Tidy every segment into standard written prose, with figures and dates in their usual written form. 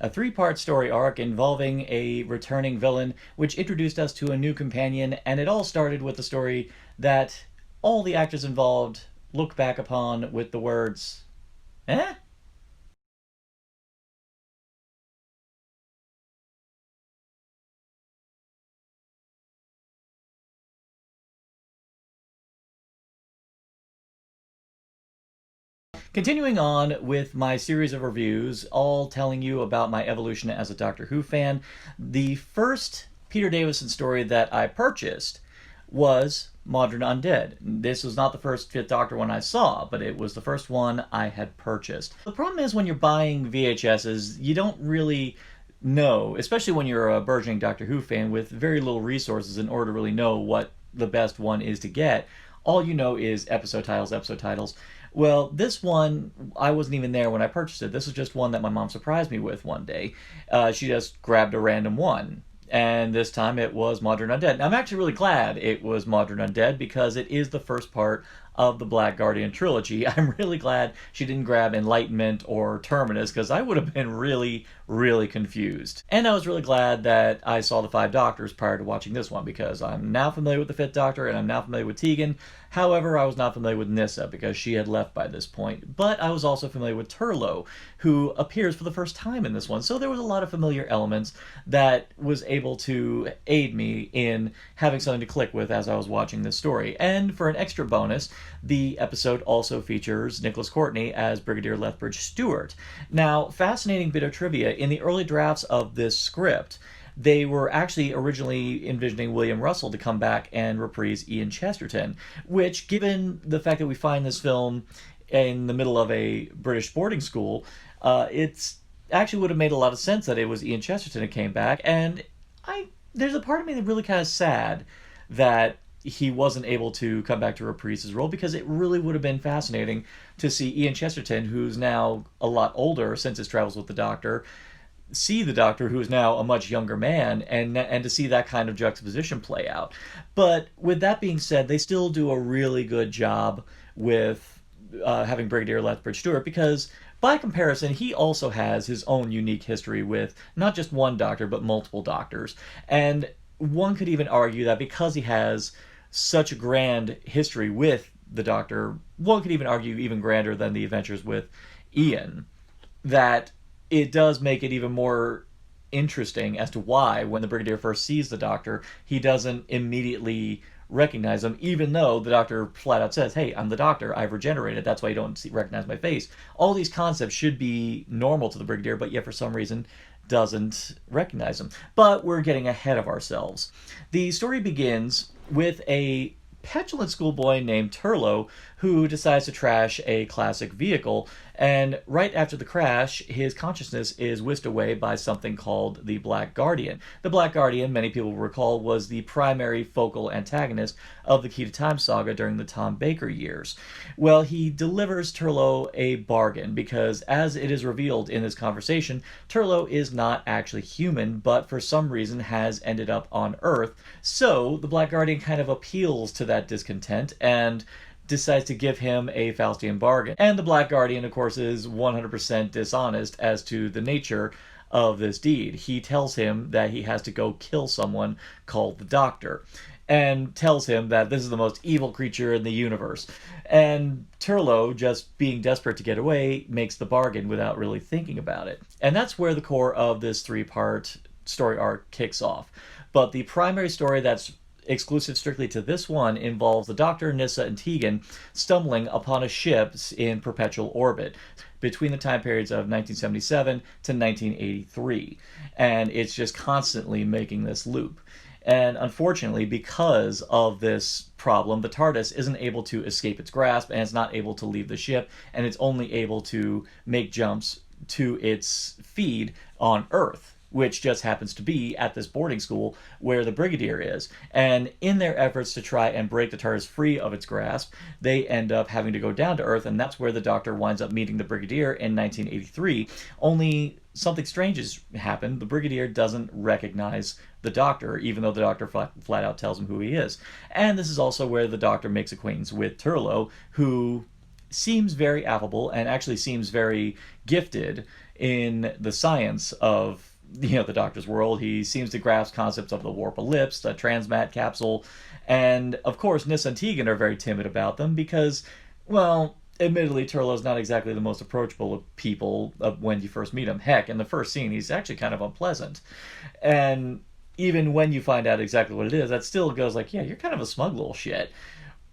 a three-part story arc involving a returning villain, which introduced us to a new companion, and it all started with the story that all the actors involved look back upon with the words, eh? Continuing on with my series of reviews, all telling you about my evolution as a Doctor Who fan, the first Peter Davison story that I purchased was *MAWDRYN Undead. This was not the first Fifth Doctor one I saw, but it was the first one I had purchased. The problem is when you're buying VHSs, you don't really know, especially when you're a burgeoning Doctor Who fan with very little resources in order to really know what the best one is to get. All you know is episode titles, episode titles. Well, this one, I wasn't even there when I purchased it. This was just one that my mom surprised me with one day. She just grabbed a random one. And this time it was *MAWDRYN Undead. And I'm actually really glad it was *MAWDRYN Undead because it is the first part of the Black Guardian trilogy. I'm really glad she didn't grab Enlightenment or Terminus because I would have been really, really confused. And I was really glad that I saw the Five Doctors prior to watching this one because I'm now familiar with the Fifth Doctor and I'm now familiar with Tegan. However, I was not familiar with Nyssa because she had left by this point. But I was also familiar with Turlough, who appears for the first time in this one. So there was a lot of familiar elements that was able to aid me in having something to click with as I was watching this story. And for an extra bonus, the episode also features Nicholas Courtney as Brigadier Lethbridge Stewart. Now, fascinating bit of trivia, in the early drafts of this script, they were actually originally envisioning William Russell to come back and reprise Ian Chesterton, which, given the fact that we find this film in the middle of a British boarding school, it's actually would have made a lot of sense that it was Ian Chesterton who came back, and there's a part of me that really kind of sad that he wasn't able to come back to reprise his role because it really would have been fascinating to see Ian Chesterton, who's now a lot older since his travels with the Doctor, see the Doctor, who is now a much younger man, and to see that kind of juxtaposition play out. But with that being said, they still do a really good job with having Brigadier Lethbridge Stewart because, by comparison, he also has his own unique history with not just one Doctor, but multiple Doctors. And one could even argue that because he has such a grand history with the Doctor, one could even argue even grander than the adventures with Ian, that it does make it even more interesting as to why, when the Brigadier first sees the Doctor, he doesn't immediately recognize him, even though the Doctor flat out says, hey, I'm the Doctor, I've regenerated, that's why you don't recognize my face. All these concepts should be normal to the Brigadier, but yet for some reason doesn't recognize him. But we're getting ahead of ourselves. The story begins with a petulant schoolboy named Turlough who decides to trash a classic vehicle, and right after the crash, his consciousness is whisked away by something called the Black Guardian. The Black Guardian, many people will recall, was the primary focal antagonist of the Key to Time saga during the Tom Baker years. Well, he delivers Turlough a bargain, because as it is revealed in this conversation, Turlough is not actually human, but for some reason has ended up on Earth. So the Black Guardian kind of appeals to that discontent and decides to give him a Faustian bargain. And the Black Guardian, of course, is 100% dishonest as to the nature of this deed. He tells him that he has to go kill someone called the Doctor, and tells him that this is the most evil creature in the universe. And Turlough, just being desperate to get away, makes the bargain without really thinking about it. And that's where the core of this three-part story arc kicks off. But the primary story that's exclusive strictly to this one involves the Doctor, Nyssa, and Tegan stumbling upon a ship in perpetual orbit between the time periods of 1977 to 1983. And it's just constantly making this loop. And unfortunately, because of this problem, the TARDIS isn't able to escape its grasp, and it's not able to leave the ship, and it's only able to make jumps to its feed on Earth, which just happens to be at this boarding school where the Brigadier is. And in their efforts to try and break the TARDIS free of its grasp, they end up having to go down to Earth, and that's where the Doctor winds up meeting the Brigadier in 1983. Only something strange has happened. The Brigadier doesn't recognize the Doctor, even though the Doctor flat out tells him who he is. And this is also where the Doctor makes acquaintance with Turlough, who seems very affable and actually seems very gifted in the science of the Doctor's world. He seems to grasp concepts of the warp ellipse, the transmat capsule, and of course Nis and Tegan are very timid about them because, well, admittedly, Turlough's not exactly the most approachable of people when you first meet him. Heck, in the first scene, he's actually kind of unpleasant. And even when you find out exactly what it is, that still goes like, yeah, you're kind of a smug little shit.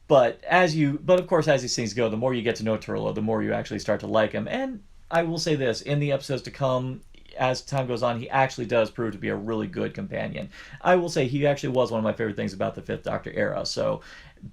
But of course, as these things go, the more you get to know Turlough, the more you actually start to like him. And I will say this, in the episodes to come, as time goes on, he actually does prove to be a really good companion. I will say he actually was one of my favorite things about the Fifth Doctor era. So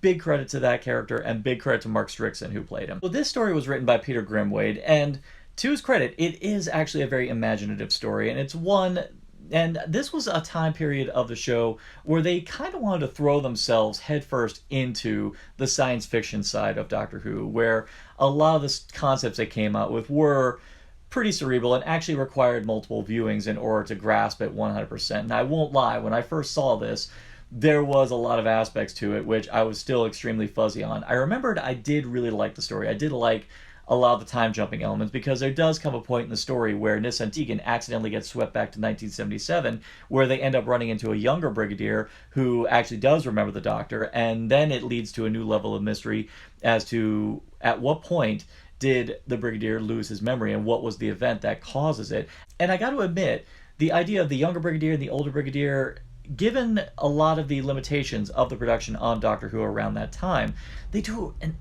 big credit to that character, and big credit to Mark Strickson, who played him. So this story was written by Peter Grimwade, and to his credit, it is actually a very imaginative story, and it's one. And this was a time period of the show where they kind of wanted to throw themselves headfirst into the science fiction side of Doctor Who, where a lot of the concepts they came out with were pretty cerebral and actually required multiple viewings in order to grasp it 100%. And I won't lie, when I first saw this, there was a lot of aspects to it which I was still extremely fuzzy on. I remembered I did really like the story. I did like a lot of the time jumping elements, because there does come a point in the story where Nis and Tegan accidentally get swept back to 1977, where they end up running into a younger Brigadier who actually does remember the Doctor, and then it leads to a new level of mystery as to at what point did the Brigadier lose his memory and what was the event that causes it. And I got to admit, the idea of the younger Brigadier and the older Brigadier, given a lot of the limitations of the production on Doctor Who around that time, they do an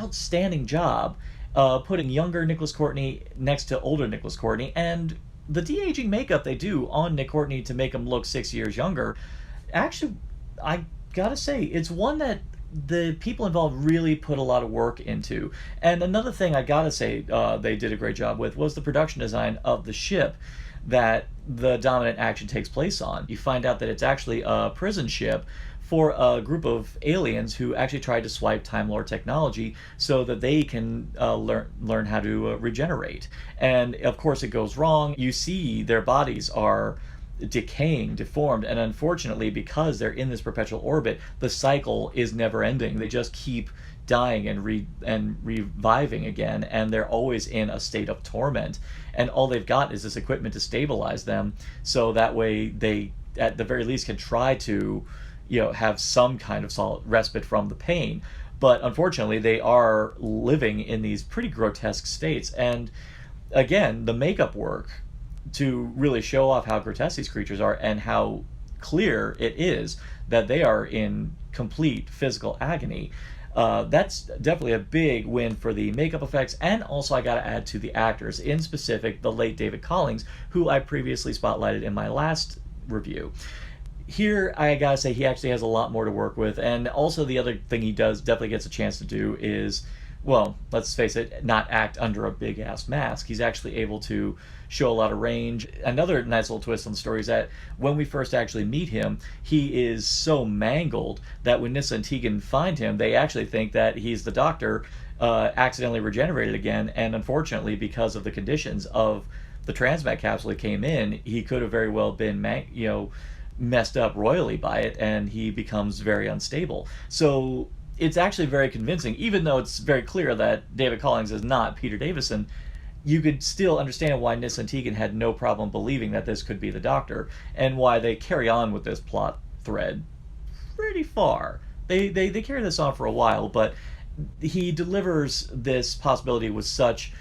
outstanding job putting younger Nicholas Courtney next to older Nicholas Courtney, and the de-aging makeup they do on Nick Courtney to make him look 6 years younger, actually, I gotta say, it's one that the people involved really put a lot of work into. And another thing I gotta say they did a great job with was the production design of the ship that the dominant action takes place on. You find out that it's actually a prison ship for a group of aliens who actually tried to swipe Time Lord technology so that they can learn how to regenerate. And of course it goes wrong. You see their bodies are decaying, deformed, and unfortunately, because they're in this perpetual orbit, the cycle is never ending. They just keep dying and reviving again, and they're always in a state of torment. And all they've got is this equipment to stabilize them, so that way they, at the very least, can try to, have some kind of solid respite from the pain. But unfortunately, they are living in these pretty grotesque states. And again, the makeup work to really show off how grotesque these creatures are and how clear it is that they are in complete physical agony. That's definitely a big win for the makeup effects, and also I gotta add to the actors, in specific the late David Collings, who I previously spotlighted in my last review. Here, I gotta say, he actually has a lot more to work with, and also the other thing he definitely gets a chance to do is, well, let's face it, not act under a big-ass mask. He's actually able to show a lot of range. Another nice little twist on the story is that when we first actually meet him, he is so mangled that when Nyssa and Tegan find him, they actually think that he's the Doctor, accidentally regenerated again, and unfortunately, because of the conditions of the transmat capsule he came in, he could have very well been messed up royally by it, and he becomes very unstable. So it's actually very convincing, even though it's very clear that David Collings is not Peter Davison. You could still understand why Nis and Tegan had no problem believing that this could be the Doctor, and why they carry on with this plot thread pretty far. They carry this on for a while, but he delivers this possibility with such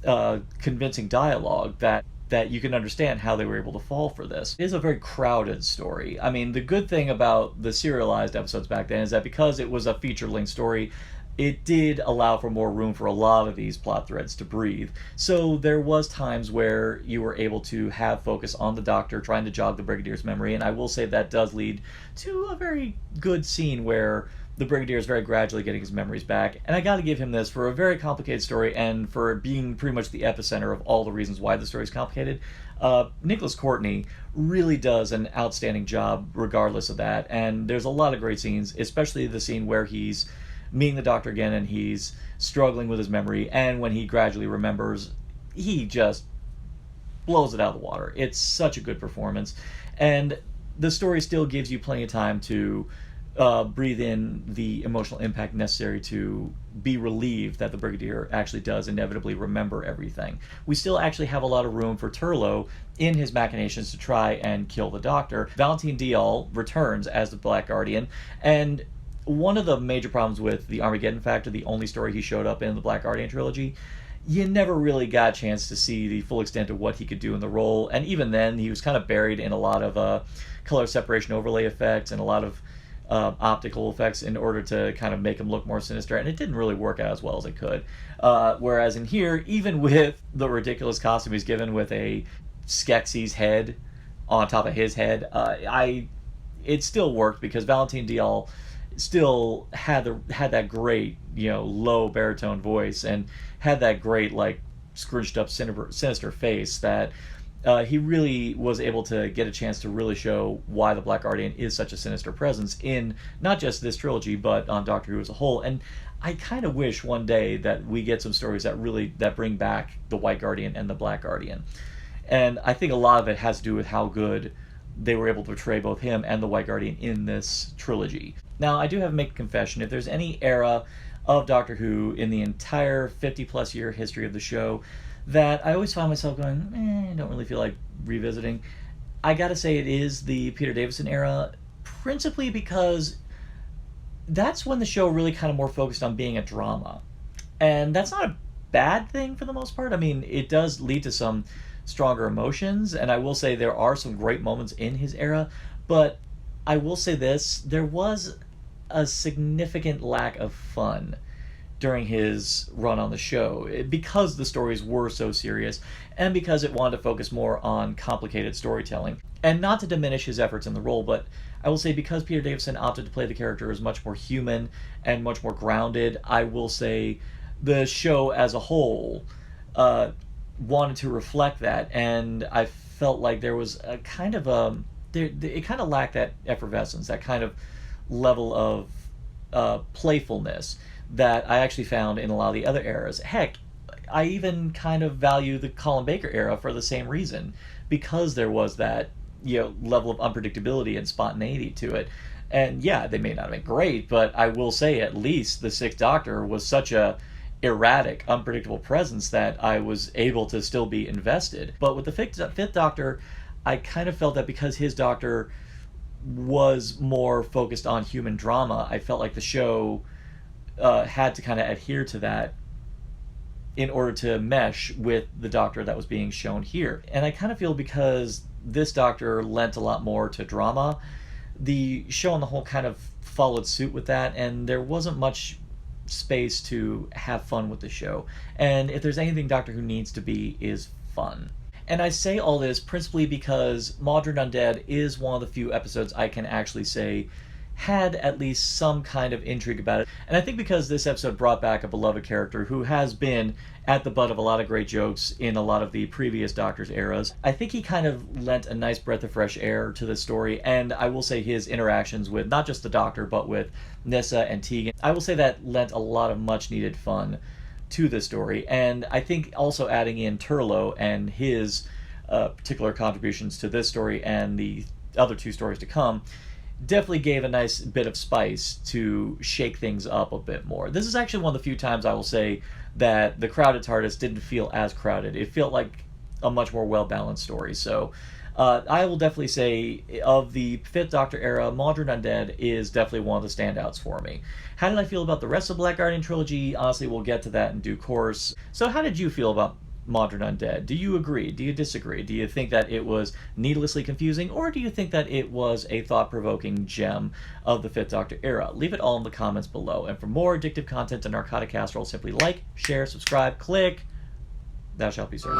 convincing dialogue that you can understand how they were able to fall for this. It is a very crowded story. I mean, the good thing about the serialized episodes back then is that because it was a feature-length story, it did allow for more room for a lot of these plot threads to breathe. So there was times where you were able to have focus on the Doctor trying to jog the Brigadier's memory, and I will say that does lead to a very good scene where the Brigadier is very gradually getting his memories back. And I gotta give him this for a very complicated story, and for being pretty much the epicenter of all the reasons why the story is complicated. Nicholas Courtney really does an outstanding job regardless of that, and there's a lot of great scenes, especially the scene where he's meeting the Doctor again and he's struggling with his memory, and when he gradually remembers, he just blows it out of the water. It's such a good performance, and the story still gives you plenty of time to breathe in the emotional impact necessary to be relieved that the Brigadier actually does inevitably remember everything. We still actually have a lot of room for Turlough in his machinations to try and kill the Doctor. Valentine Dial returns as the Black Guardian, and one of the major problems with the Armageddon Factor, the only story he showed up in the Black Guardian trilogy, you never really got a chance to see the full extent of what he could do in the role, and even then he was kind of buried in a lot of color separation overlay effects and a lot of optical effects in order to kind of make him look more sinister, and it didn't really work out as well as it could. Whereas in here, even with the ridiculous costume he's given with a Skeksis head on top of his head, it still worked because Valentine Dial still had that great, low baritone voice and had that great, like, scrunched up sinister face that he really was able to get a chance to really show why the Black Guardian is such a sinister presence in not just this trilogy but on Doctor Who as a whole. And I kind of wish one day that we get some stories that bring back the White Guardian and the Black Guardian. And I think a lot of it has to do with how good they were able to portray both him and the White Guardian in this trilogy. Now, I do have to make a confession. If there's any era of Doctor Who in the entire 50-plus year history of the show that I always find myself going, I don't really feel like revisiting, I gotta say it is the Peter Davison era, principally because that's when the show really kind of more focused on being a drama. And that's not a bad thing for the most part. I mean, it does lead to some stronger emotions, and I will say there are some great moments in his era, but I will say this, there was a significant lack of fun during his run on the show because the stories were so serious and because it wanted to focus more on complicated storytelling. And not to diminish his efforts in the role, but I will say because Peter Davison opted to play the character as much more human and much more grounded, I will say the show as a whole wanted to reflect that, and I felt like there was a kind of it kind of lacked that effervescence, that kind of level of playfulness that I actually found in a lot of the other eras. Heck, I even kind of value the Colin Baker era for the same reason, because there was that level of unpredictability and spontaneity to it. And yeah, they may not have been great, but I will say at least the Sixth Doctor was such a erratic, unpredictable presence that I was able to still be invested. But with the Fifth Doctor, I kind of felt that because his Doctor was more focused on human drama, I felt like the show had to kind of adhere to that in order to mesh with the Doctor that was being shown here. And I kind of feel because this Doctor lent a lot more to drama, the show on the whole kind of followed suit with that, and there wasn't much space to have fun with the show. And if there's anything Doctor Who needs to be, is fun. And I say all this principally because MAWDRYN UNDEAD is one of the few episodes I can actually say had at least some kind of intrigue about it. And I think because this episode brought back a beloved character who has been at the butt of a lot of great jokes in a lot of the previous Doctor's eras, I think he kind of lent a nice breath of fresh air to the story. And I will say his interactions with not just the Doctor, but with Nyssa and Tegan, I will say that lent a lot of much needed fun to the story. And I think also adding in Turlough and his particular contributions to this story and the other two stories to come definitely gave a nice bit of spice to shake things up a bit more. This is actually one of the few times I will say that the crowded TARDIS didn't feel as crowded. It felt like a much more well-balanced story. So I will definitely say of the Fifth Doctor era, MAWDRYN UNDEAD is definitely one of the standouts for me. How did I feel about the rest of the Black Guardian trilogy? Honestly, we'll get to that in due course. So how did you feel about MAWDRYN UNDEAD? Do you agree? Do you disagree? Do you think that it was needlessly confusing, or do you think that it was a thought-provoking gem of the Fifth Doctor era? Leave it all in the comments below. And for more addictive content and narcotic casserole, simply like, share, subscribe, click. Thou shalt be served.